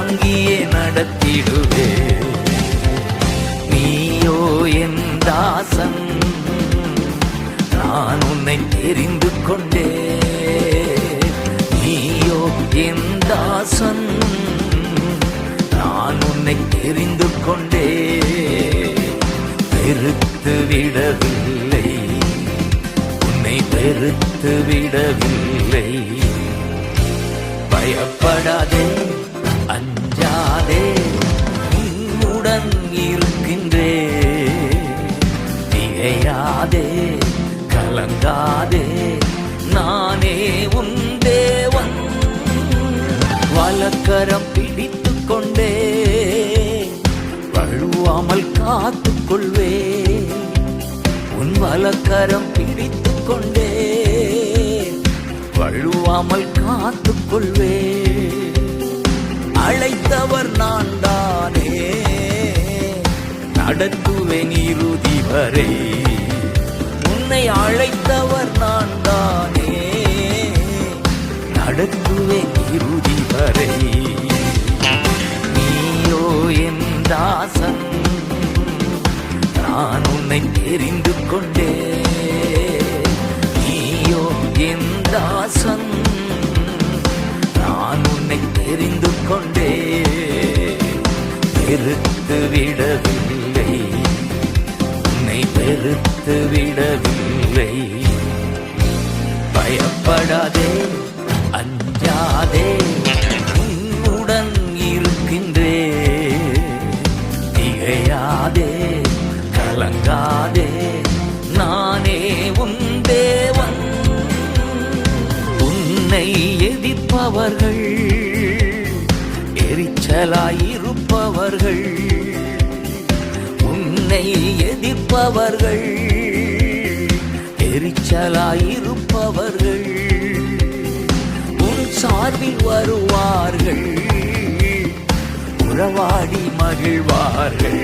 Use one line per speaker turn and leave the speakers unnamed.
தாங்கியே நடத்திடுவே. நீயோ என் தாசன், நான் உன்னை தெரிந்து கொண்டே. நீயோ என் தாசன், நான் உன்னை தெரிந்து கொண்டே. வெறுத்து விடவில்லை, உன்னை வெறுத்து விடவில்லை. பயப்படாதே, அஞ்சாதே, உன்னுடன் இருக்கின்றே. திகையாதே, கலங்காதே, நானே உன் தேவன். வலக்கரம் பிடித்துக் கொண்டே, வழுவாமல் காத்துக் கொள்வே. உன் வலக்கரம் பிடித்துக் கொண்டே, வழுவாமல் காத்துக் கொள்வே. அழைத்தவர் நான் தானே, நடத்துவேன் இறுதி வரை. உன்னை அழைத்தவர் நான் தானே, நடத்துவேன் இறுதி வரை. நீயோ என் தாசன், நான் உன்னை தெரிந்து கொண்டே. நீயோ என் தாசன், நான் உன்னை தெரிந்து கொண்டே. வெறுத்து விடவில்லை, உன்னை வெறுத்து விடவில்லை. பயப்படாதே, அஞ்சாதே, உன்னுடன் இருக்கின்றே. திகையாதே, கலங்காதே, நானே உன் தேவன். உன்னை எதிர்ப்பவர்கள், எரிச்சலாயிருப்பவர்கள், உன்னை எதிர்ப்பவர்கள், எரிச்சலாயிருப்பவர்கள் உன் சார்பில் வருவார்கள், உறவாடி மகிழ்வார்கள்.